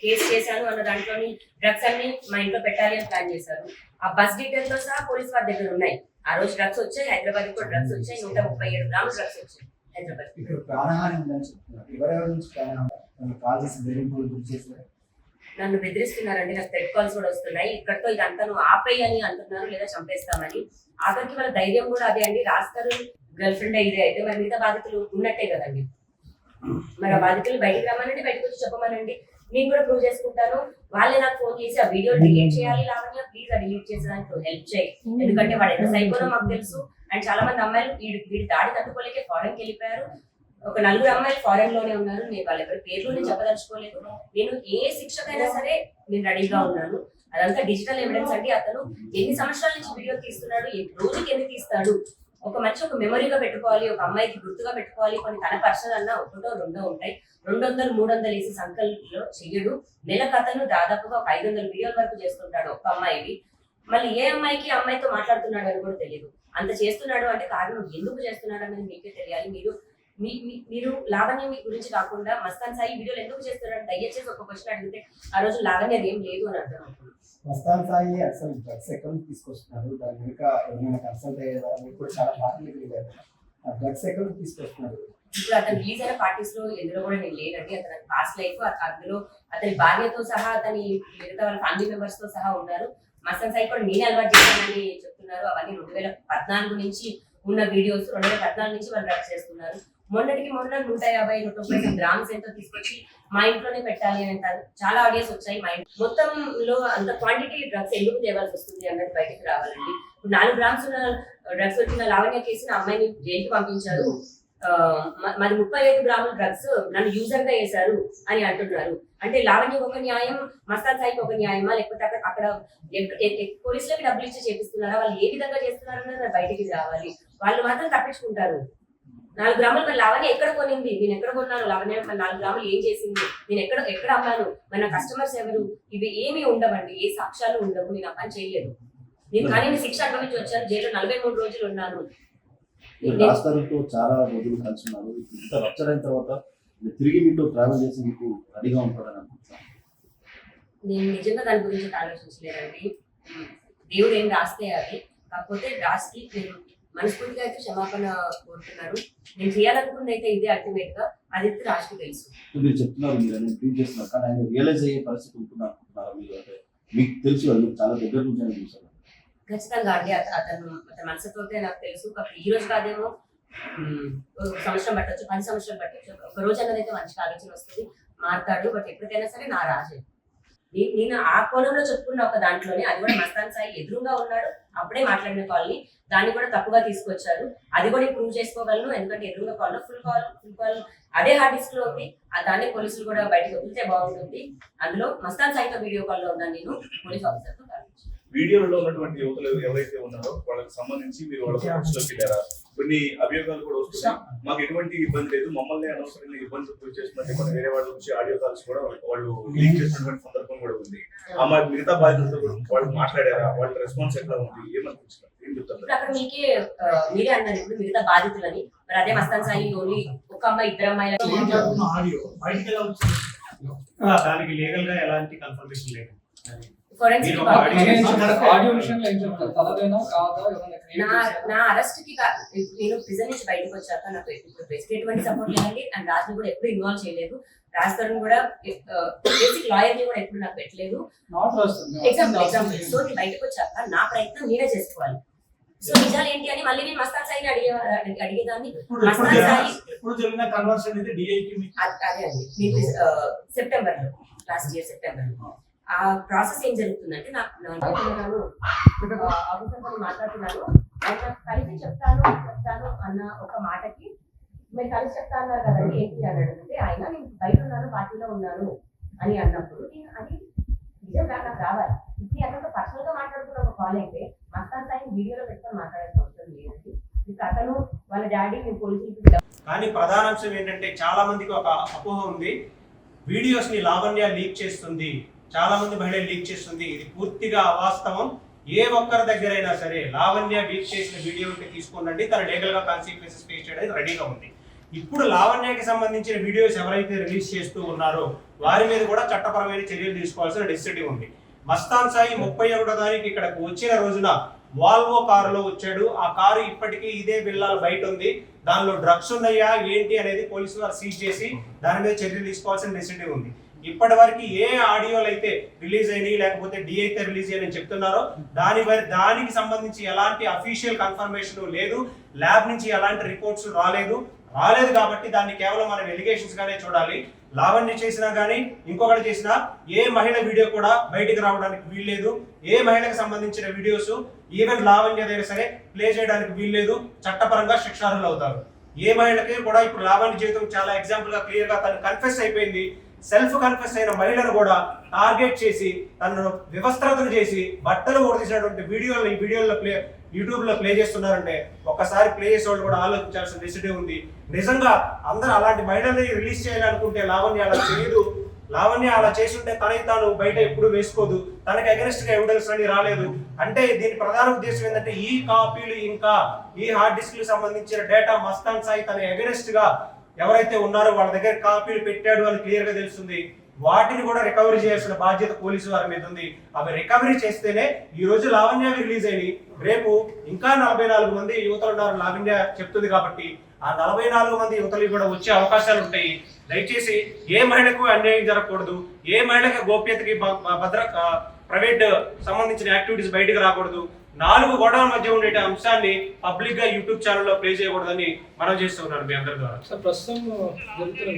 Case చేశాను అన్న దాంట్లోని డ్రగ్స్ అన్ని మా ఇంట్లో పెట్టాలి అని ప్లాన్ చేశారు. ఆ బస్ డీటెయిల్స్ తో సహా పోలీస్ వారి దగ్గర ఉన్నాయి. ఆ రోజు డ్రగ్స్ వచ్చాయి, హైదరాబాద్ కూడా డ్రగ్స్ వచ్చాయి, 137 గ్రాములు డ్రగ్స్ వచ్చాయి హైదరాబాద్. నన్ను బెదిరిస్తున్నారండి, నాకు థ్రెట్ కాల్స్ కూడా వస్తున్నాయి. ఇక్కడతో ఇదంతా నువ్వు ఆపేయి అని అంటున్నారు, లేదా చంపేస్తామని. ఆఖరికి వాళ్ళ ధైర్యం కూడా అదే అండి. రాస్తారు గర్ల్ ఫ్రెండ్ ఇదే అయితే మరి మిగతా బాధితులు ఉన్నట్టే కదండి. మరి ఆ బాధితులు బయటకు రమ్మనండి, బయటకు వచ్చి చెప్పమనండి, నేను కూడా ప్రూవ్ చేసుకుంటాను. వాళ్ళే నాకు ఫోన్ చేసి ఆ వీడియో డిలీట్ చేయాలి లావణ్య, ప్లీజ్ ఆ డిలీట్ చేసేదానికి హెల్ప్ చేయి. ఎందుకంటే వాడు ఎంత సైకోనో మాకు తెలుసు. అండ్ చాలా మంది అమ్మాయిలు వీడి దాడి తట్టుకోలేకే ఫారెన్ కి వెళ్ళిపోయారు. ఒక 4 అమ్మాయిలు ఫారెన్ లోనే ఉన్నారు. నేను వాళ్ళ ఎవరి పేర్లు నేను చెప్పదలుచుకోలేదు. నేను ఏ శిక్షకైనా సరే నేను రెడీగా ఉన్నాను. అదంతా డిజిటల్ ఎవిడెన్స్ అండి. అతను ఎన్ని సంవత్సరాల నుంచి వీడియో తీస్తున్నాడు, రోజుకి ఎన్ని తీస్తాడు, ఒక మంచి ఒక మెమరీగా పెట్టుకోవాలి, ఒక అమ్మాయికి గుర్తుగా పెట్టుకోవాలి. కొన్ని తన పర్సనల్ అన్న ఒకటో రెండో ఉంటాయి. 200, 300 వేసి సంకల్లో చెయ్యడు. నెలకు అతను దాదాపుగా ఒక 500 వీడియోల వరకు చేస్తుంటాడు ఒక్క అమ్మాయికి. మళ్ళీ ఏ అమ్మాయికి అమ్మాయితో మాట్లాడుతున్నాడు అని కూడా తెలియదు. అంత చేస్తున్నాడు అంటే కారణం ఎందుకు చేస్తున్నాడు అనేది మీకే తెలియాలి. మీరు లావణ్య మీ గురించి కాకుండా మస్తాన్ సాయి వీడియోలు ఎందుకు చేస్తున్నాడు దయచేసి ఒక క్వశ్చన్ అడిగితే ఆ రోజు లావణ్య ఏం లేదు అని అర్థం అవుతుంది. మస్తాన్ సాయి అసలు డ్రగ్స్ ఎక్కడ తీసుకొస్తున్నారు, దాని వెనుక ఏమైనా కన్సల్ట్ అయ్యేదా మీకు కూడా చాలా పార్టీలు వెళ్ళారు. ఆ డ్రగ్స్ ఎక్కడ తీసుకొస్తున్నారు? ఇప్పుడు అతను రిలీజ్ అయిన పార్టీస్ లో ఎందులో కూడా నేను లేనండి. అతని పాస్ట్ లైఫ్ అందులో అతని భార్యతో సహా అతని మిగతా వాళ్ళ ఫ్యామిలీ మెంబర్స్ తో సహా ఉన్నారు. మస్తాన్ సాయి కూడా నేనే అలవాటు చేశానని చెప్తున్నారు. అవన్నీ 2014 నుంచి ఉన్న వీడియోస్. 2014 నుంచి వాళ్ళు డ్రగ్స్ చేస్తున్నారు. మొన్నటికి మొన్న 150, 130 గ్రామ్స్ ఎంతో తీసుకొచ్చి మా ఇంట్లోనే పెట్టాలి అని చాలా ఆడియోస్ వచ్చాయి. మా ఇంట్లో మొత్తంలో అంత క్వాంటిటీ డ్రగ్స్ ఎందుకు తేవాల్సి వస్తుంది అన్నది బయటకు రావాలండి. 4 గ్రామ్స్ ఉన్న డ్రగ్స్ వచ్చిన లావణ్య కేసుని అమ్మాయిని జైలుకి పంపించారు. మరి 35 గ్రాముల డ్రగ్స్ నన్ను యూజర్ గా వేశారు అని అంటున్నారు. అంటే లావణ్య ఒక న్యాయం, మస్తాన్ సాయికి ఒక న్యాయమా, లేకపోతే అక్కడ పోలీసులకి డబ్బులు ఇచ్చి చేపిస్తున్నారా, వాళ్ళు ఏ విధంగా చేస్తున్నారు అన్నది బయటికి రావాలి. వాళ్ళు మాత్రం తప్పించుకుంటారు. 4 గ్రాములు మరి లావణ్య ఎక్కడ కొనింది, నేను ఎక్కడ కొన్నాను, లావణ్య మరి 4 గ్రాములు ఏం చేసింది, నేను ఎక్కడ అమ్మాను, మరి నా కస్టమర్స్ ఎవరు, ఇవి ఏమీ ఉండవండి. ఏ సాక్ష్యాలు ఉండవు. నేను ఆ పని చేయలేదు. కానీ నేను శిక్ష అనుభవించి వచ్చాను. జైల్లో 43 రోజులు ఉన్నాను. చాలా రోజులు కలిసి ఉన్నారు. ఇంత రప్చర్ అయిన తర్వాత తిరిగి మీతో ట్రావెల్ చేసి మీకు రెడీగా ఉంటారని అనుకుంటున్నాను. నేను నిజంగా దాని గురించి ఆలోచించలేదండి. దేవుడు ఏం రాస్తే అది. కాకపోతే రాసి నేను మనస్ఫూర్తిగా అయితే క్షమాపణ కోరుతున్నాను. నేను చేయాలనుకుంది అయితే ఇదే అల్టిమేట్ గా. అది రాష్ట్రం తెలుసు. మీరు చెప్తున్నారు, మీరు అనేది ట్రీట్ చేస్తున్నారు, కానీ ఆయన రియలైజ్ అయ్యే పరిస్థితి ఉంటున్నారు మీరు. అంటే మీకు తెలుసు, వాళ్ళు చాలా దగ్గర నుంచి ఆయన చూసారు. ఖచ్చితంగా అండి. అతని మనసుతో నాకు తెలుసు. ఈ రోజు కాదేమో, సంవత్సరం పట్టొచ్చు, 10 సంవత్సరాలు పట్టొచ్చు. ఒక రోజు అన్నది అయితే మంచి ఆలోచన వస్తుంది, మారుతాడు. బట్ ఎప్పటికైనా సరే నా రాజే. నేను ఆ కోణంలో చెప్పుకున్న ఒక దాంట్లోనే, అది కూడా మస్తాన్ సాయి ఎదురుగా ఉన్నాడు అప్పుడే మాట్లాడిన కాల్ని, దాన్ని కూడా తప్పుగా తీసుకొచ్చారు. అది కూడా ప్రూవ్ చేసుకోగలను. ఎందుకంటే ఎదురుగా కాల్లో ఫుల్ కాల్ అదే హార్డ్ డిస్క్ లో ఉంది. దాన్ని పోలీసులు కూడా బయటకు వదిలితే బాగుంటుంది. అందులో మస్తాన్ సాయితో వీడియో కాల్లో ఉన్నాను నేను, పోలీస్ ఆఫీసర్ తో. వీడియోలో ఉన్నటువంటి యువకులు ఎవరైతే ఉన్నారో వాళ్ళకి సంబంధించి మీరు వాళ్ళకి వెళ్ళారా? కొన్ని అభియోగాలు కూడా వస్తున్నాయి. మాకు ఎటువంటి ఇబ్బంది లేదు, మమ్మల్ని అనవసరంగా ఇబ్బంది చేస్తున్నట్టు కొన్ని వేరే వాళ్ళ నుంచి ఆడియో కాల్స్ కూడా వాళ్ళు లీక్ చేసినటువంటి సందర్భం కూడా ఉంది. అమ్మాయి మిగతా బాధ్యతలతో కూడా వాళ్ళు మాట్లాడారా? వాళ్ళ రెస్పాన్స్ ఎట్లా ఉంది, ఏమనిపించారు, ఏం చెప్తారు? అక్కడ మీరే అన్నారు ఇప్పుడు మిగతా బాధితులని. మరి అదే మస్తాన్ సాయి ఓన్లీ ఒక అమ్మాయి, 2 అమ్మాయిల దానికి లీగల్ గా ఎలాంటి కన్ఫర్మేషన్ లేదు. నా అరెస్ట్ కి నేను ప్రిజన్ నుంచి బయటకు వచ్చాక నాకు ఎటువంటి సపోర్ట్ లేదండి. అండ్ రాజుని కూడా ఎప్పుడు ఇన్వాల్వ్ చేయలేదు. రాజ్ తరుణ్ కూడా బేసిక్ లాయర్ ని కూడా ఎప్పుడు నాకు పెట్టలేదు. ఎగ్జాంపుల్ సో నేను బయటకు వచ్చాక నా ప్రయత్నం నేనే చేసుకోవాలి. సో నిజాలు ఏంటి అని మళ్ళీ నేను మస్తాన్ సాయిని అడిగేదాన్ని. మస్తాన్ సాయి అదే అండి, సెప్టెంబర్ లో, లాస్ట్ ఇయర్ సెప్టెంబర్ లో ఆ ప్రాసెస్ ఏం జరుగుతుందంటే, ఆఫీసర్తో మాట్లాడుతున్నాను. ఆయన కలిసి చెప్తాను అన్న ఒక మాటకి మీరు కలిసి చెప్తా అన్నారు కదండి ఏంటి అని అడిగితే, ఆయన నేను బయట ఉన్నాను, పార్టీలో ఉన్నాను అని అన్నప్పుడు నేను అది నిజంగా నాకు రావాలి. ఇప్పుడు అతను పర్సనల్ గా మాట్లాడుకున్న ఒక కాల్ అయితే మస్తాన్ సాయి వీడియోలో పెట్టుకొని మాట్లాడాల్సిన అవసరం లేదండి. ఇప్పుడు అతను వాళ్ళ డాడీ మేము పోలీసులు. కానీ ప్రధానాంశం ఏంటంటే, చాలా మందికి ఒక అపోహ ఉంది, వీడియోస్ ని లావణ్య లీక్ చేస్తుంది, చాలా మంది మహిళలు లీక్ చేస్తుంది. ఇది పూర్తిగా అవాస్తవం. ఏ ఒక్కరి దగ్గర అయినా సరే లావణ్య లీక్ చేసిన వీడియో ఉంటే తీసుకోండి, తన లీగల్ గా కాన్సిక్వెన్సెస్ ఫేస్ చేయడానికి రెడీగా ఉంది. ఇప్పుడు లావణ్యకి సంబంధించిన వీడియోస్ ఎవరైతే రిలీజ్ చేస్తూ ఉన్నారో వారి మీద కూడా చట్టపరమైన చర్యలు తీసుకోవాల్సిన నెసెసిటీ ఉంది. మస్తాన్ సాయి 31వ తారీఖు ఇక్కడకు వచ్చిన రోజున వాల్వో కారులో వచ్చాడు. ఆ కారు ఇప్పటికీ ఇదే బిల్లాలు బయట ఉంది. దానిలో డ్రగ్స్ ఉన్నాయా ఏంటి అనేది పోలీసులు వారు సీజ్ చేసి దాని మీద చర్యలు తీసుకోవాల్సిన నెసెసిటీ ఉంది. ఇప్పటి వరకు ఏ ఆడియోలు అయితే రిలీజ్ అయినాయి లేకపోతే డి అయితే రిలీజ్ అయ్యని చెప్తున్నారో దానికి సంబంధించి ఎలాంటి అఫీషియల్ కన్ఫర్మేషన్ లేదు, ల్యాబ్ నుంచి ఎలాంటి రిపోర్ట్స్ రాలేదు కాబట్టి దాన్ని కేవలం మనం ఎలిగేషన్స్ గానే చూడాలి. లావణ్య చేసినా కానీ ఇంకొకటి చేసినా ఏ మహిళ వీడియో కూడా బయటికి రావడానికి వీల్లేదు. ఏ మహిళకు సంబంధించిన వీడియోస్ ఈవెన్ లావణ్య దగ్గర సరే ప్లే చేయడానికి వీల్లేదు, చట్టపరంగా శిక్షార్హులు అవుతారు. ఏ మహిళకి కూడా ఇప్పుడు లావణ్య జీవితం చాలా ఎగ్జాంపుల్ గా క్లియర్ గా తను కన్ఫెస్ అయిపోయింది. సెల్ఫ్ కన్ఫెస్ అయిన మహిళను కూడా టార్గెట్ చేసి తనను వివస్త్రతను చేసి బట్టలు ఓడిసినటువంటి వీడియోలు ఈ వీడియోలో యూట్యూబ్ లో ప్లే చేస్తున్నారంటే ఒక్కసారి ప్లే చేసే వాళ్ళు కూడా ఆలోచించాల్సిన నెసిటీ ఉంది. నిజంగా అందరూ అలాంటి మహిళల్ని రిలీజ్ చేయాలనుకుంటే లావణ్య అలా చేయదు. లావణ్య అలా చేస్తుంటే తనకి తాను బయట ఎప్పుడు వేసుకోదు, తనకి అగెనిస్ట్ గా ఎవిడెన్స్ అని రాలేదు. అంటే దీని ప్రధాన ఉద్దేశం ఏంటంటే ఈ కాపీలు ఇంకా ఈ హార్డ్ డిస్క్ కి సంబంధించిన డేటా మస్తాన్ సాయి తన అగెనిస్ట్ గా ఎవరైతే ఉన్నారో వాళ్ళ దగ్గర కాపీలు పెట్టాడు అని క్లియర్ గా తెలుస్తుంది. వాటిని కూడా రికవరీ చేయాల్సిన బాధ్యత పోలీసు వారి మీద ఉంది. అవి రికవరీ చేస్తేనే ఈ రోజు లావణ్య రిలీజ్ అయ్యి రేపు ఇంకా 44 మంది యువతలు ఉన్నారు లావణ్య చెప్తుంది కాబట్టి ఆ 44 మంది యువతలు కూడా వచ్చే అవకాశాలు ఉంటాయి. దయచేసి ఏ మహిళకు అన్యాయం జరగకూడదు, ఏ మహిళకి గోప్యతకి ప్రైవేట్ సంబంధించిన యాక్టివిటీస్ బయటకు రాకూడదు. 4 గోడల మధ్య ఉండే అంశాన్ని పబ్లిక్ గా యూట్యూబ్ ఛానల్లో ప్లే చేయకూడదని మనం చేస్తూ ఉన్నాను మీ అందరి ద్వారా. ప్రస్తుతం జరుగుతున్న